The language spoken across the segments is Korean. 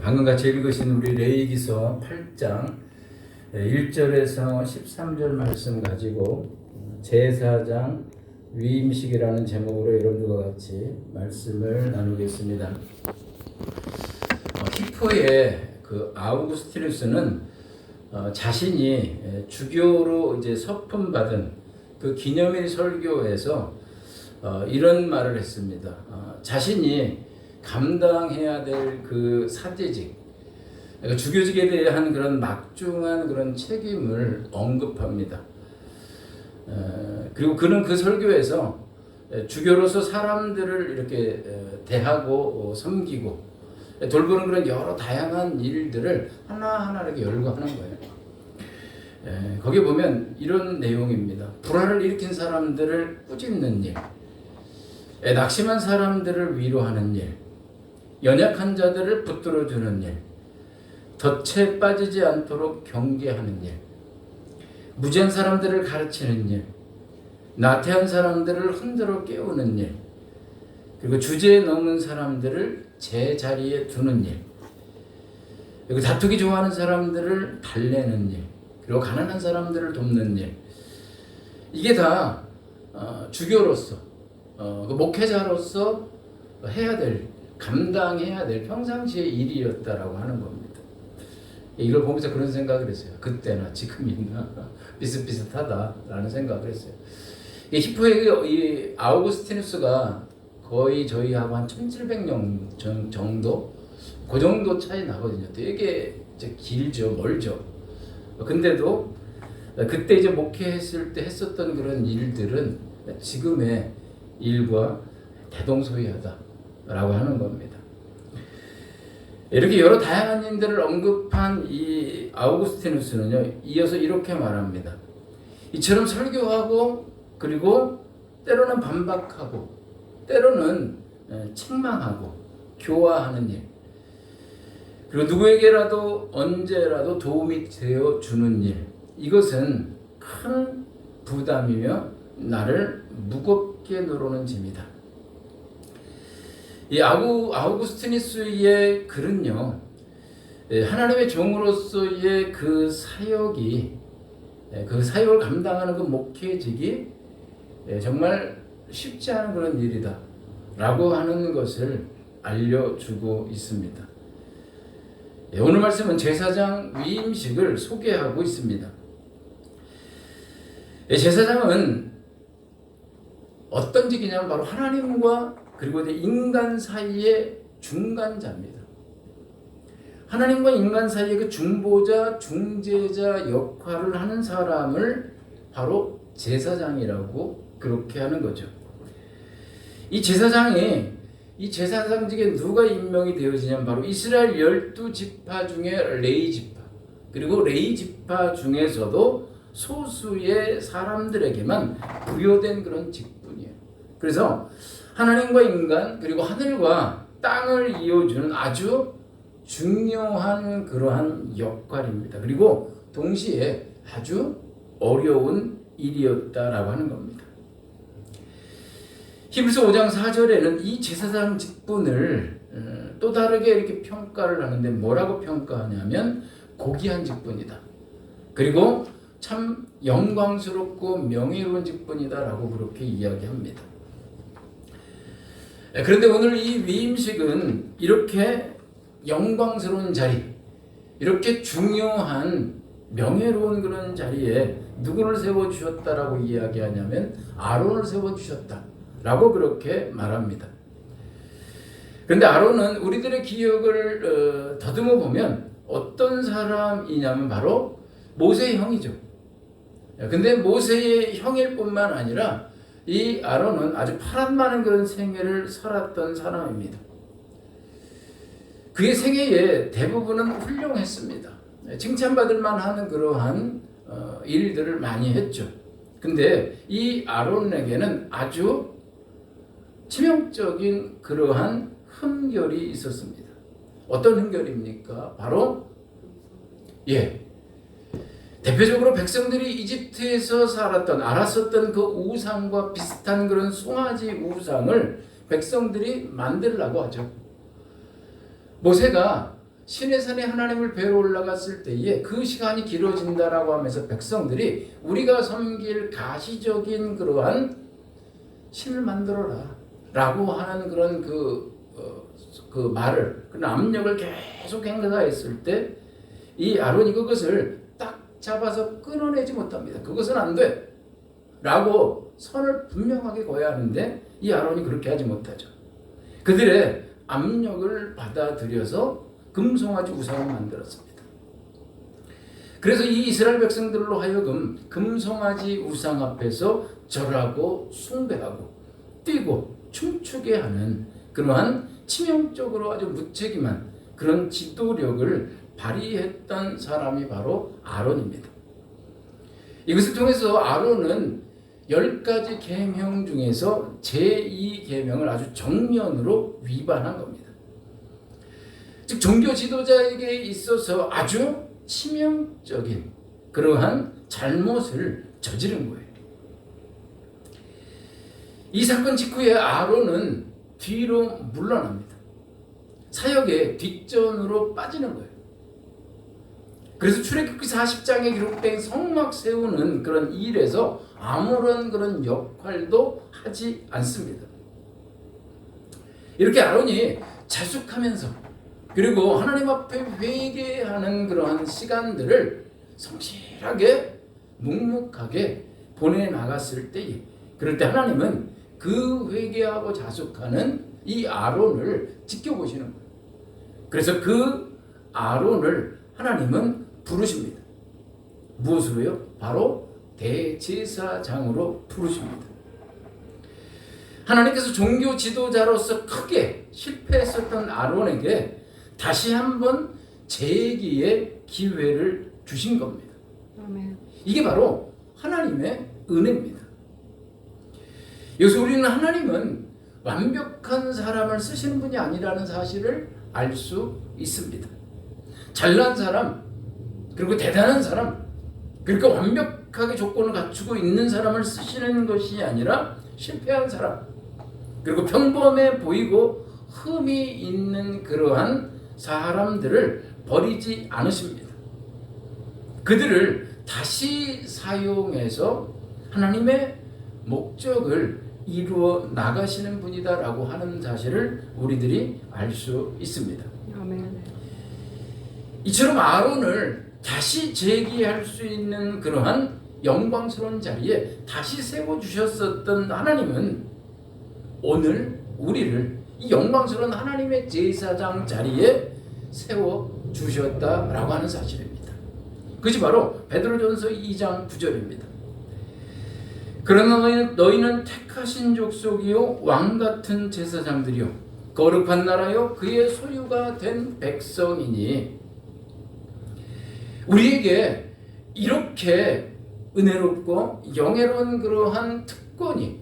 방금 같이 읽으신 우리 레위기서 8장 1절에서 13절 말씀 가지고 제사장 위임식이라는 제목으로 여러분들과 같이 말씀을 나누겠습니다. 히포의 그 아우구스티누스는 자신이 주교로 이제 서품 받은 그 기념일 설교에서 이런 말을 했습니다. 자신이 감당해야 될 그 사제직, 그러니까 주교직에 대한 그런 막중한 그런 책임을 언급합니다. 그리고 그는 그 설교에서 주교로서 사람들을 이렇게 대하고 섬기고 돌보는 그런 여러 다양한 일들을 하나하나 이렇게 열거하는 거예요. 거기에 보면 이런 내용입니다. 불화를 일으킨 사람들을 꾸짖는 일, 낙심한 사람들을 위로하는 일, 연약한 자들을 붙들어주는 일, 덫에 빠지지 않도록 경계하는 일, 무지한 사람들을 가르치는 일, 나태한 사람들을 흔들어 깨우는 일, 그리고 주제에 넘은 사람들을 제자리에 두는 일, 그리고 다투기 좋아하는 사람들을 달래는 일, 그리고 가난한 사람들을 돕는 일, 이게 다 주교로서 그 목회자로서 해야 될, 감당해야 될 평상시의 일이었다라고 하는 겁니다. 이걸 보면서 그런 생각을 했어요. 그때나 지금이나 비슷비슷하다라는 생각을 했어요. 히포의 이 아우구스티누스가 거의 저희하고 한 1700년 정도? 그 정도 차이 나거든요. 되게 길죠, 멀죠. 근데도 그때 이제 목회했을 때 했었던 그런 일들은 지금의 일과 대동소이하다라고 하는 겁니다. 이렇게 여러 다양한 일들을 언급한 이 아우구스티누스는요, 이어서 이렇게 말합니다. 이처럼 설교하고 그리고 때로는 반박하고 때로는 책망하고 교화하는 일, 그리고 누구에게라도 언제라도 도움이 되어 주는 일, 이것은 큰 부담이며 나를 무겁게 누르는 짐이다. 이 아우구스티누스의 글은요, 하나님의 종으로서의 그 사역이, 그 사역을 감당하는 그 목회직이 정말 쉽지 않은 그런 일이다 라고 하는 것을 알려주고 있습니다. 오늘 말씀은 제사장 위임식을 소개하고 있습니다. 제사장은 어떤 직이냐면 바로 하나님과 그리고 인간 사이의 중간자입니다. 하나님과 인간 사이의 그 중보자, 중재자 역할을 하는 사람을 바로 제사장이라고 그렇게 하는 거죠. 이 제사장직에 누가 임명이 되어지냐면 바로 이스라엘 12지파 중에 레위지파, 그리고 레위지파 중에서도 소수의 사람들에게만 부여된 그런 직분이에요. 그래서 하나님과 인간 그리고 하늘과 땅을 이어주는 아주 중요한 그러한 역할입니다. 그리고 동시에 아주 어려운 일이었다라고 하는 겁니다. 히브리서 5장 4절에는 이 제사장 직분을 또 다르게 이렇게 평가를 하는데 뭐라고 평가하냐면 고귀한 직분이다. 그리고 참 영광스럽고 명예로운 직분이다라고 그렇게 이야기합니다. 그런데 오늘 이 위임식은 이렇게 영광스러운 자리, 이렇게 중요한 명예로운 그런 자리에 누구를 세워주셨다라고 이야기하냐면 아론을 세워주셨다라고 그렇게 말합니다. 그런데 아론은 우리들의 기억을 더듬어 보면 어떤 사람이냐면 바로 모세의 형이죠. 근데 모세의 형일 뿐만 아니라 이 아론은 아주 파란만한 그런 생애를 살았던 사람입니다. 그의 생애의 대부분은 훌륭했습니다. 칭찬받을 만한 그러한 일들을 많이 했죠. 근데 이 아론에게는 아주 치명적인 그러한 흠결이 있었습니다. 어떤 흠결입니까? 바로 대표적으로 백성들이 이집트에서 알았었던 그 우상과 비슷한 그런 송아지 우상을 백성들이 만들라고 하죠. 모세가 시내 산에 하나님을 뵈러 올라갔을 때에 그 시간이 길어진다라고 하면서 백성들이 우리가 섬길 가시적인 그러한 신을 만들어라 라고 하는 그런 그 말을, 그런 압력을 계속 행사했을 때 이 아론이 그것을 딱 잡아서 끊어내지 못합니다. 그것은 안 돼 라고 선을 분명하게 그어야 하는데 이 아론이 그렇게 하지 못하죠. 그들의 압력을 받아들여서 금송아지 우상을 만들었습니다. 그래서 이 이스라엘 백성들로 하여금 금송아지 우상 앞에서 절하고 숭배하고 뛰고 춤추게 하는 그러한 치명적으로 아주 무책임한 그런 지도력을 발휘했던 사람이 바로 아론입니다. 이것을 통해서 아론은 10가지 계명 중에서 제2계명을 아주 정면으로 위반한 겁니다. 즉 종교 지도자에게 있어서 아주 치명적인 그러한 잘못을 저지른 거예요. 이 사건 직후에 아론은 뒤로 물러납니다. 사역의 뒷전으로 빠지는 거예요. 그래서 출애굽기 40장에 기록된 성막 세우는 그런 일에서 아무런 그런 역할도 하지 않습니다. 이렇게 아론이 자숙하면서 그리고 하나님 앞에 회개하는 그러한 시간들을 성실하게 묵묵하게 보내나갔을 때에, 그럴 때 하나님은 그 회개하고 자숙하는 이 아론을 지켜보시는 거예요. 그래서 그 아론을 하나님은 부르십니다. 무엇으로요? 바로 대제사장으로 부르십니다. 하나님께서 종교 지도자로서 크게 실패했었던 아론에게 다시 한번 재기의 기회를 주신 겁니다. 아멘. 이게 바로 하나님의 은혜입니다. 여기서 우리는 하나님은 완벽한 사람을 쓰시는 분이 아니라는 사실을 알 수 있습니다. 잘난 사람, 그리고 대단한 사람, 그러니까 완벽하게 조건을 갖추고 있는 사람을 쓰시는 것이 아니라 실패한 사람, 그리고 평범해 보이고 흠이 있는 그러한 사람들을 버리지 않으십니다. 그들을 다시 사용해서 하나님의 목적을 이루어 나가시는 분이다라고 하는 사실을 우리들이 알 수 있습니다. 아멘. 이처럼 아론을 다시 재기할 수 있는 그러한 영광스러운 자리에 다시 세워주셨었던 하나님은 오늘 우리를 이 영광스러운 하나님의 제사장 자리에 세워주셨다라고 하는 사실입니다. 그것이 바로 베드로전서 2장 9절입니다. 그러나 너희는 택하신 족속이요 왕같은 제사장들이요 거룩한 나라요 그의 소유가 된 백성이니. 우리에게 이렇게 은혜롭고 영예로운 그러한 특권이,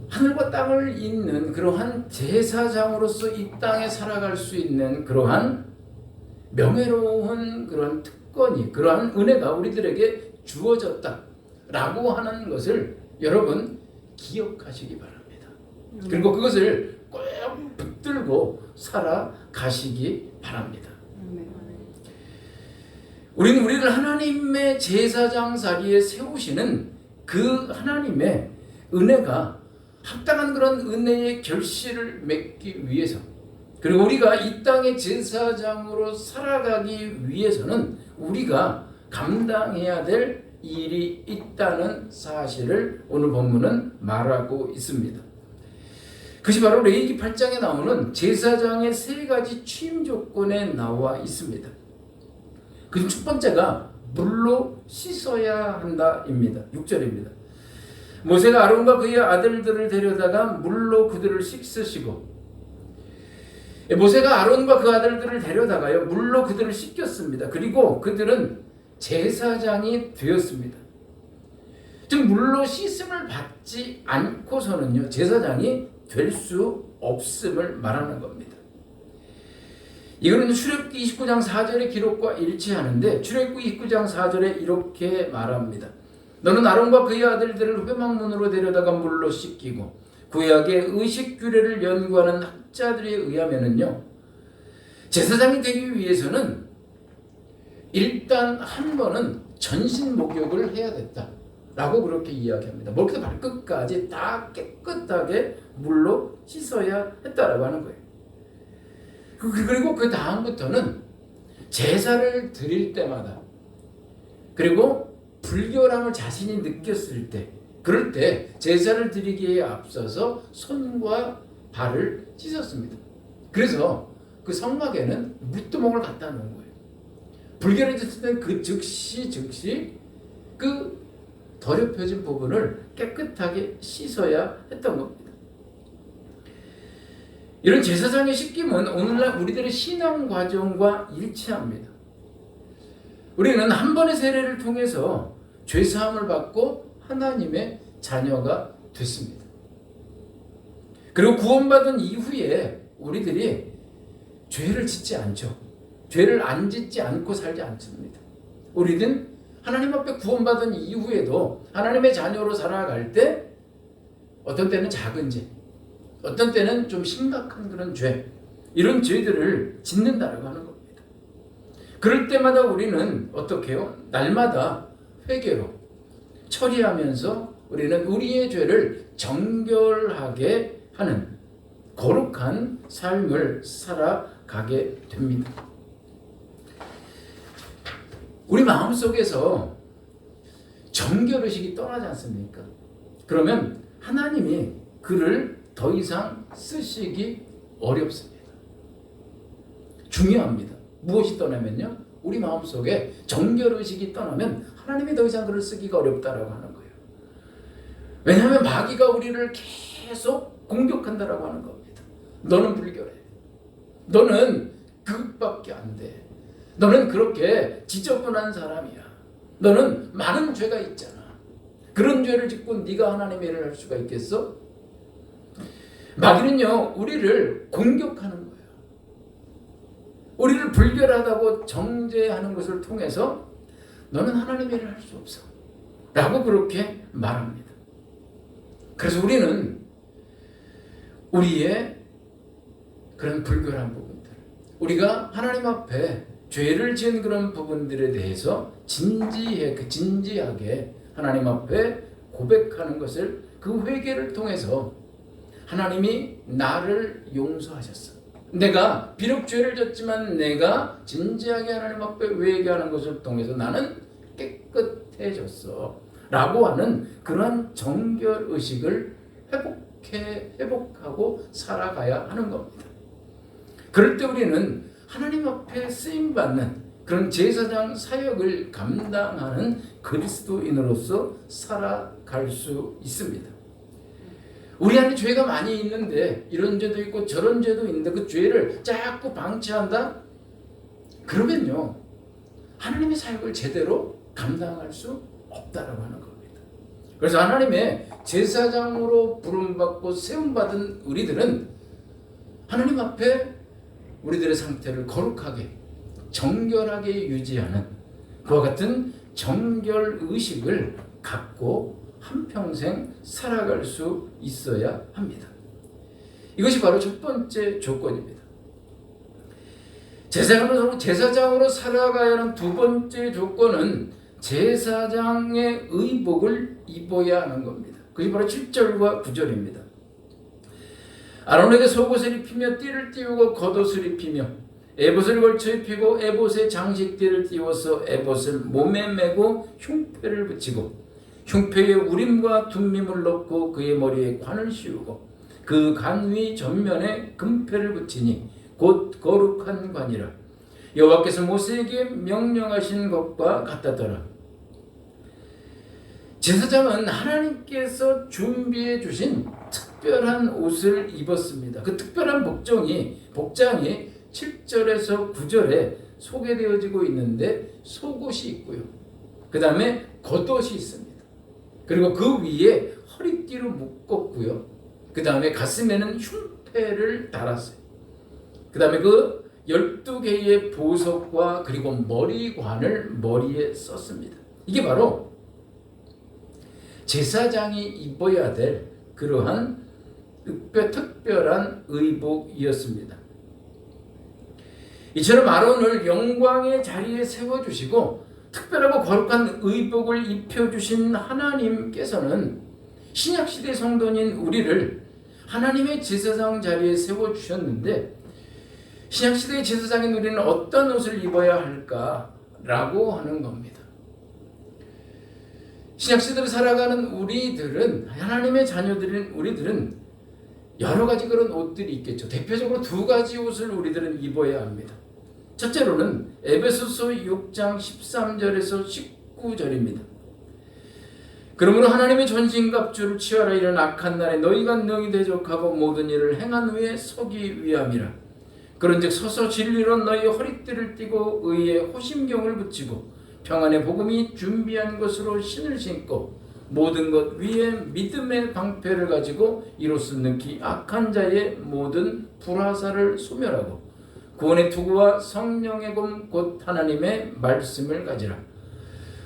하늘과 땅을 잇는 그러한 제사장으로서 이 땅에 살아갈 수 있는 그러한 명예로운 그런 특권이, 그러한 은혜가 우리들에게 주어졌다라고 하는 것을 여러분 기억하시기 바랍니다. 그리고 그것을 꼭 붙들고 살아가시기 바랍니다. 우리는 우리를 하나님의 제사장 자리에 세우시는 그 하나님의 은혜가 합당한 그런 은혜의 결실을 맺기 위해서, 그리고 우리가 이 땅의 제사장으로 살아가기 위해서는 우리가 감당해야 될 일이 있다는 사실을 오늘 본문은 말하고 있습니다. 그것이 바로 레위기 8장에 나오는 제사장의 3가지 취임 조건에 나와 있습니다. 그 첫 번째가 물로 씻어야 한다입니다. 6절입니다. 모세가 아론과 그의 아들들을 데려다가 물로 그들을 씻으시고, 모세가 아론과 그 아들들을 데려다가요 물로 그들을 씻겼습니다. 그리고 그들은 제사장이 되었습니다. 즉 물로 씻음을 받지 않고서는요 제사장이 될 수 없음을 말하는 겁니다. 이거는 출애굽기 29장 4절의 기록과 일치하는데, 출애굽기 29장 4절에 이렇게 말합니다. 너는 아론과 그의 아들들을 회막문으로 데려다가 물로 씻기고, 구약의 의식 규례를 연구하는 학자들에 의하면은요 제사장이 되기 위해서는 일단 한 번은 전신 목욕을 해야 됐다라고 그렇게 이야기합니다. 머리부터 발끝까지 다 깨끗하게 물로 씻어야 했다라고 하는 거예요. 그리고 그 다음부터는 제사를 드릴 때마다, 그리고 불결함을 자신이 느꼈을 때, 그럴 때 제사를 드리기에 앞서서 손과 발을 씻었습니다. 그래서 그 성막에는 물두멍을 갖다 놓은 거예요. 불결해졌을 때는 그 즉시 그 더럽혀진 부분을 깨끗하게 씻어야 했던 겁니다. 이런 제사장의 씻김은 오늘날 우리들의 신앙 과정과 일치합니다. 우리는 한 번의 세례를 통해서 죄사함을 받고 하나님의 자녀가 됐습니다. 그리고 구원받은 이후에 우리들이 죄를 짓지 않죠. 죄를 안 짓지 않고 살지 않습니다. 우리는 하나님 앞에 구원받은 이후에도 하나님의 자녀로 살아갈 때 어떤 때는 작은 죄, 어떤 때는 좀 심각한 그런 죄, 이런 죄들을 짓는다라고 하는 겁니다. 그럴 때마다 우리는 어떻게 해요? 날마다 회개로 처리하면서 우리는 우리의 죄를 정결하게 하는 거룩한 삶을 살아가게 됩니다. 우리 마음속에서 정결의식이 떠나지 않습니까? 그러면 하나님이 그를 더 이상 쓰시기 어렵습니다. 중요합니다. 무엇이 떠나면요? 우리 마음속에 정결의식이 떠나면 하나님이 더 이상 그를 쓰기가 어렵다라고 하는 거예요. 왜냐하면 마귀가 우리를 계속 공격한다라고 하는 겁니다. 너는 불결해. 너는 그것밖에 안 돼. 너는 그렇게 지저분한 사람이야. 너는 많은 죄가 있잖아. 그런 죄를 짓고 네가 하나님의 일을 할 수가 있겠어? 마귀는요, 우리를 공격하는 거예요. 우리를 불결하다고 정죄하는 것을 통해서 너는 하나님의 일을 할 수 없어 라고 그렇게 말합니다. 그래서 우리는 우리의 그런 불결한 부분들, 우리가 하나님 앞에 죄를 지은 그런 부분들에 대해서 진지하게 하나님 앞에 고백하는 것을, 그 회개를 통해서 하나님이 나를 용서하셨어. 내가 비록 죄를 졌지만 내가 진지하게 하나님 앞에 회개하는 것을 통해서 나는 깨끗해졌어 라고 하는 그런 정결의식을 회복하고 살아가야 하는 겁니다. 그럴 때 우리는 하나님 앞에 쓰임받는 그런 제사장 사역을 감당하는 그리스도인으로서 살아갈 수 있습니다. 우리 안에 죄가 많이 있는데, 이런 죄도 있고 저런 죄도 있는데 그 죄를 자꾸 방치한다? 그러면요, 하나님의 사역을 제대로 감당할 수 없다라고 하는 겁니다. 그래서 하나님의 제사장으로 부름받고 세움받은 우리들은 하나님 앞에 우리들의 상태를 거룩하게 정결하게 유지하는 그와 같은 정결의식을 갖고 한평생 살아갈 수 있어야 합니다. 이것이 바로 첫 번째 조건입니다. 제사장으로 살아가야 하는 두 번째 조건은 제사장의 의복을 입어야 하는 겁니다. 그것이 바로 7절과 9절입니다. 아론에게 속옷을 입히며 띠를 띄우고 겉옷을 입히며 에봇을 걸쳐 입히고 에봇에 장식띠를 띄워서 에봇을 몸에 메고 흉패를 붙이고 흉패에 우림과 둠밈을 넣고 그의 머리에 관을 씌우고 그 관 위 전면에 금패를 붙이니 곧 거룩한 관이라. 여호와께서 모세에게 명령하신 것과 같았더라. 제사장은 하나님께서 준비해 주신 특별한 옷을 입었습니다. 그 특별한 복장이 7절에서 9절에 소개되어지고 있는데 속옷이 있고요. 그 다음에 겉옷이 있습니다. 그리고 그 위에 허리띠로 묶었고요. 그 다음에 가슴에는 흉패를 달았어요. 그 다음에 그 12개의 보석과 그리고 머리관을 머리에 썼습니다. 이게 바로 제사장이 입어야 될 그러한 특별한 의복이었습니다. 이처럼 아론을 영광의 자리에 세워주시고 특별하고 거룩한 의복을 입혀주신 하나님께서는 신약시대 성도인 우리를 하나님의 제사장 자리에 세워주셨는데, 신약시대의 제사장인 우리는 어떤 옷을 입어야 할까라고 하는 겁니다. 신약시대를 살아가는 우리들은, 하나님의 자녀들인 우리들은 여러 가지 그런 옷들이 있겠죠. 대표적으로 두 가지 옷을 우리들은 입어야 합니다. 첫째로는 에베소서 6장 13절에서 19절입니다. 그러므로 하나님의 전신갑주를 취하라. 이런 악한 날에 너희가 능히 대적하고 모든 일을 행한 후에 서기 위함이라. 그런즉 서서 진리로 너희 허리띠를 띠고 의의 호심경을 붙이고 평안의 복음이 준비한 것으로 신을 신고 모든 것 위에 믿음의 방패를 가지고 이로써 능히 악한 자의 모든 불화살을 소멸하고 구원의 투구와 성령의 검 곧 하나님의 말씀을 가지라.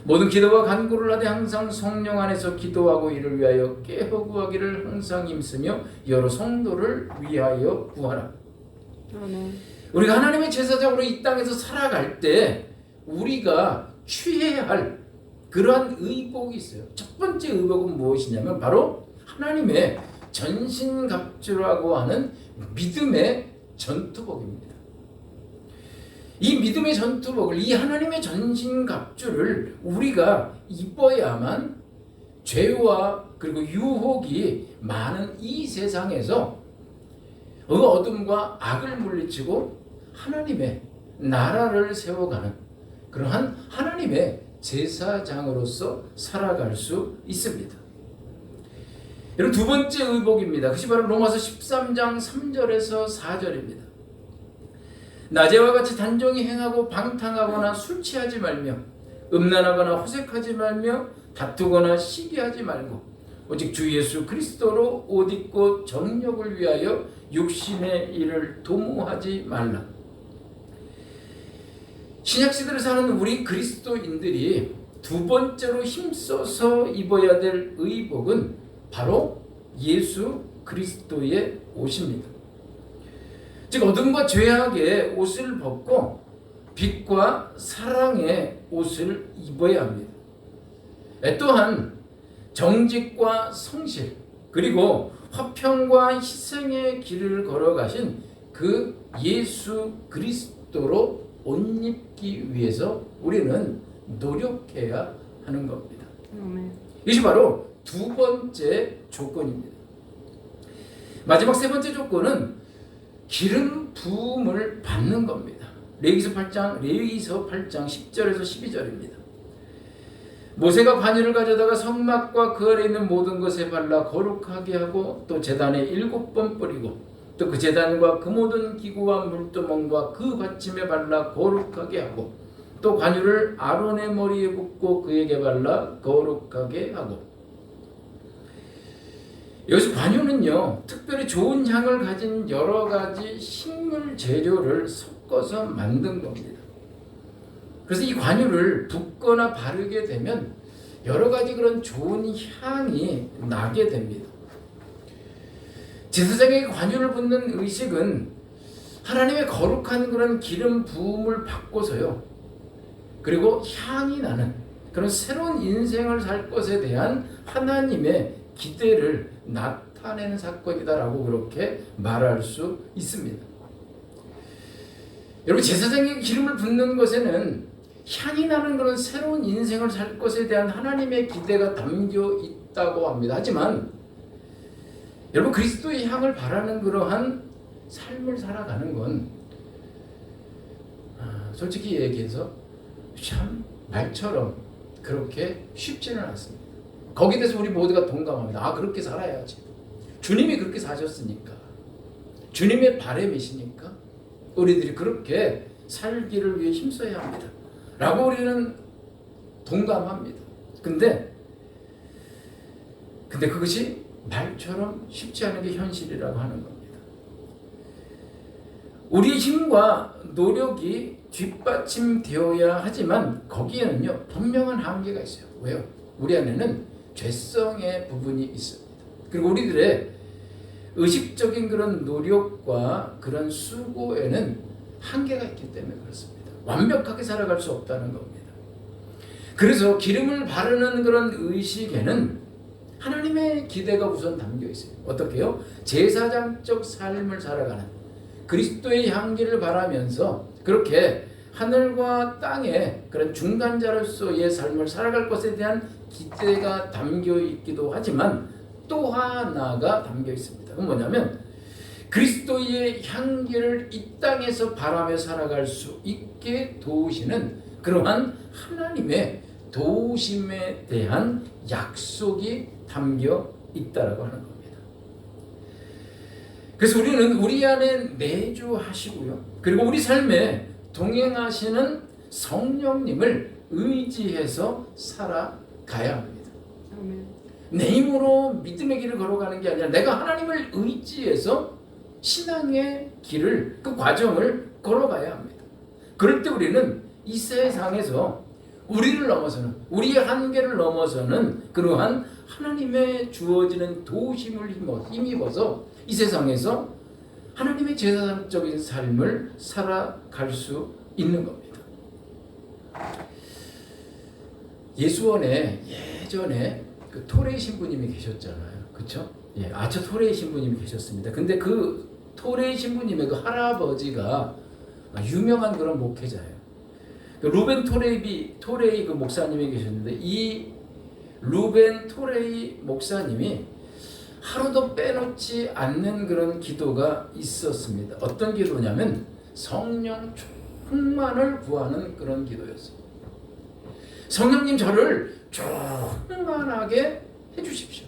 모든 기도와 간구를 하되 항상 성령 안에서 기도하고 이를 위하여 깨어 구하기를 항상 힘쓰며 여러 성도를 위하여 구하라. 우리가 하나님의 제사장으로 이 땅에서 살아갈 때 우리가 취해야 할 그러한 의복이 있어요. 첫 번째 의복은 무엇이냐면 바로 하나님의 전신갑주라고 하는 믿음의 전투복입니다. 이 믿음의 전투복을, 이 하나님의 전신갑주를 우리가 입어야만 죄와 그리고 유혹이 많은 이 세상에서 어둠과 악을 물리치고 하나님의 나라를 세워가는 그러한 하나님의 제사장으로서 살아갈 수 있습니다. 여러분, 두 번째 의복입니다. 그것이 바로 로마서 13장 3절에서 4절입니다. 낮에와 같이 단정히 행하고 방탕하거나 술 취하지 말며 음란하거나 호색하지 말며 다투거나 시기하지 말고 오직 주 예수 그리스도로 옷 입고 정욕을 위하여 육신의 일을 도모하지 말라. 신약시대를 사는 우리 그리스도인들이 두 번째로 힘써서 입어야 될 의복은 바로 예수 그리스도의 옷입니다. 즉 어둠과 죄악의 옷을 벗고 빛과 사랑의 옷을 입어야 합니다. 또한 정직과 성실 그리고 화평과 희생의 길을 걸어가신 그 예수 그리스도로 옷 입기 위해서 우리는 노력해야 하는 겁니다. 이것이 바로 두 번째 조건입니다. 마지막 세 번째 조건은 기름 부음을 받는 겁니다. 레위기서 8장 10절에서 12절입니다. 모세가 관유를 가져다가 성막과 그 아래 있는 모든 것에 발라 거룩하게 하고 또 제단에 7번 뿌리고 또 그 제단과 그 모든 기구와 물두멍과 그 받침에 발라 거룩하게 하고 또 관유를 아론의 머리에 붓고 그에게 발라 거룩하게 하고. 여기서 관유는요, 특별히 좋은 향을 가진 여러 가지 식물 재료를 섞어서 만든 겁니다. 그래서 이 관유를 붓거나 바르게 되면 여러 가지 그런 좋은 향이 나게 됩니다. 제사장에게 관유를 붓는 의식은 하나님의 거룩한 그런 기름 부음을 받고서요, 그리고 향이 나는 그런 새로운 인생을 살 것에 대한 하나님의 기대를 나타내는 사건이다라고 그렇게 말할 수 있습니다. 여러분, 제사장에게 기름을 붓는 것에는 향이 나는 그런 새로운 인생을 살 것에 대한 하나님의 기대가 담겨 있다고 합니다. 하지만 여러분, 그리스도의 향을 바라는 그러한 삶을 살아가는 건 솔직히 얘기해서 참 말처럼 그렇게 쉽지는 않습니다. 거기에 대해서 우리 모두가 동감합니다. 그렇게 살아야지. 주님이 그렇게 사셨으니까. 주님의 바람이시니까 우리들이 그렇게 살기를 위해 힘써야 합니다. 라고 우리는 동감합니다. 근데 그것이 말처럼 쉽지 않은 게 현실이라고 하는 겁니다. 우리의 힘과 노력이 뒷받침되어야 하지만 거기에는요, 분명한 한계가 있어요. 왜요? 우리 안에는 죄성의 부분이 있습니다. 그리고 우리들의 의식적인 그런 노력과 그런 수고에는 한계가 있기 때문에 그렇습니다. 완벽하게 살아갈 수 없다는 겁니다. 그래서 기름을 바르는 그런 의식에는 하나님의 기대가 우선 담겨 있어요. 어떻게요? 제사장적 삶을 살아가는 그리스도의 향기를 바라면서 그렇게 하늘과 땅의 그런 중간자로서의 삶을 살아갈 것에 대한 기대가 담겨 있기도 하지만 또 하나가 담겨 있습니다. 그건 뭐냐면 그리스도의 향기를 이 땅에서 바라며 살아갈 수 있게 도우시는 그러한 하나님의 도우심에 대한 약속이 담겨 있다라고 하는 겁니다. 그래서 우리는 우리 안에 내주하시고요. 그리고 우리 삶에 동행하시는 성령님을 의지해서 살아가야 합니다. 내 힘으로 믿음의 길을 걸어가는 게 아니라 내가 하나님을 의지해서 신앙의 길을, 그 과정을 걸어가야 합니다. 그럴 때 우리는 이 세상에서 우리를 넘어서는, 우리의 한계를 넘어서는 그러한 하나님의 주어지는 도우심을 힘입어서 이 세상에서 하나님의 제사장적인 삶을 살아갈 수 있는 겁니다. 예수원에 예전에 그 토레이 신부님이 계셨잖아요. 그렇죠? 예, 아처 토레이 신부님이 계셨습니다. 근데 그 토레이 신부님의 그 할아버지가 유명한 그런 목회자예요. 루벤 토레이 그 목사님이 계셨는데 이 루벤 토레이 목사님이 하루도 빼놓지 않는 그런 기도가 있었습니다. 어떤 기도냐면 성령 충만을 구하는 그런 기도였어요. 성령님 저를 충만하게 해주십시오.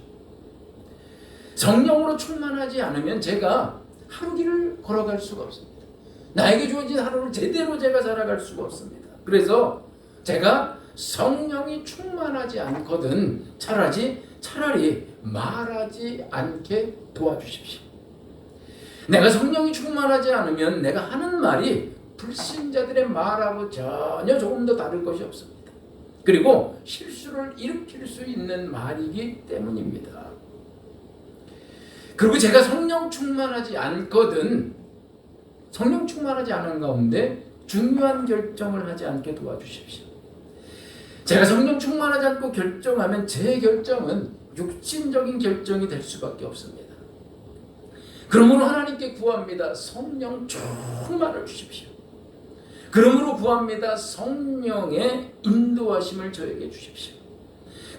성령으로 충만하지 않으면 제가 하루 길을 걸어갈 수가 없습니다. 나에게 주어진 하루를 제대로 제가 살아갈 수가 없습니다. 그래서 제가 성령이 충만하지 않거든 차라리 말하지 않게 도와주십시오. 내가 성령이 충만하지 않으면 내가 하는 말이 불신자들의 말하고 전혀 조금 더 다를 것이 없습니다. 그리고 실수를 일으킬 수 있는 말이기 때문입니다. 그리고 제가 성령 충만하지 않거든 성령 충만하지 않은 가운데 중요한 결정을 하지 않게 도와주십시오. 제가 성령 충만하지 않고 결정하면 제 결정은 육신적인 결정이 될 수밖에 없습니다. 그러므로 하나님께 구합니다. 성령 충만을 주십시오. 그러므로 구합니다. 성령의 인도하심을 저에게 주십시오.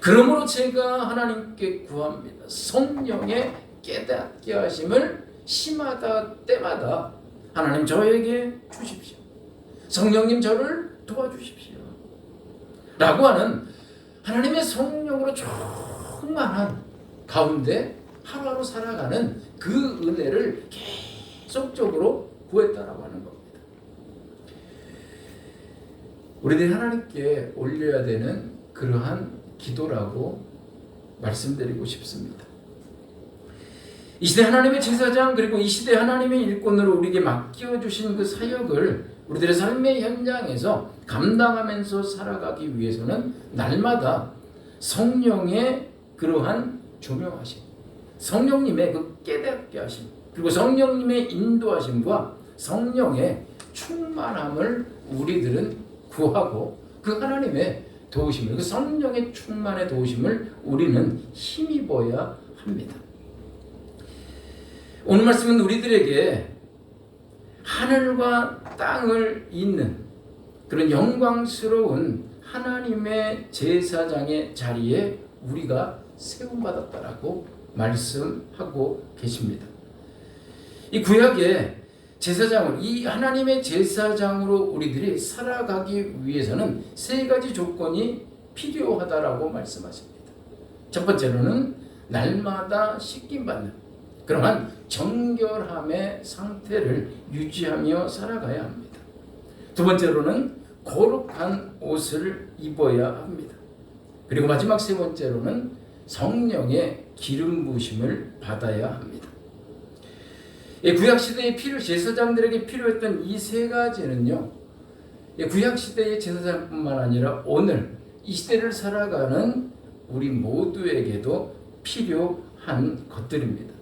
그러므로 제가 하나님께 구합니다. 성령의 깨닫게 하심을 시마다 때마다 하나님 저에게 주십시오. 성령님 저를 도와주십시오. 라고 하는 하나님의 성령으로 충만한 가운데 하루하루 살아가는 그 은혜를 계속적으로 구했다라고 하는 겁니다. 우리들이 하나님께 올려야 되는 그러한 기도라고 말씀드리고 싶습니다. 이 시대 하나님의 제사장 그리고 이 시대 하나님의 일꾼으로 우리에게 맡겨주신 그 사역을 우리들의 삶의 현장에서 감당하면서 살아가기 위해서는 날마다 성령의 그러한 조명하심, 성령님의 그 깨닫게 하심, 그리고 성령님의 인도하심과 성령의 충만함을 우리들은 구하고 그 하나님의 도우심을, 그 성령의 충만의 도우심을 우리는 힘입어야 합니다. 오늘 말씀은 우리들에게 하늘과 땅을 잇는 그런 영광스러운 하나님의 제사장의 자리에 우리가 세움받았다라고 말씀하고 계십니다. 이 구약의 제사장을, 이 하나님의 제사장으로 우리들이 살아가기 위해서는 세 가지 조건이 필요하다라고 말씀하십니다. 첫 번째로는 날마다 씻김받는 그러한 정결함의 상태를 유지하며 살아가야 합니다. 두 번째로는 거룩한 옷을 입어야 합니다. 그리고 마지막 세 번째로는 성령의 기름 부으심을 받아야 합니다. 구약시대의 제사장들에게 필요했던 이 세 가지는요, 구약시대의 제사장뿐만 아니라 오늘 이 시대를 살아가는 우리 모두에게도 필요한 것들입니다.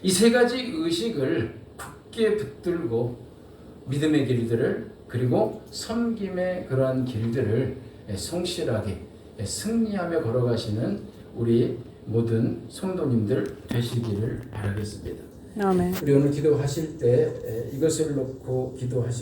이 세 가지 의식을 굳게 붙들고 믿음의 길들을 그리고 섬김의 그러한 길들을 성실하게 승리하며 걸어가시는 우리 모든 성도님들 되시기를 바라겠습니다. 아멘. 우리 오늘 기도하실 때 이것을 놓고 기도하시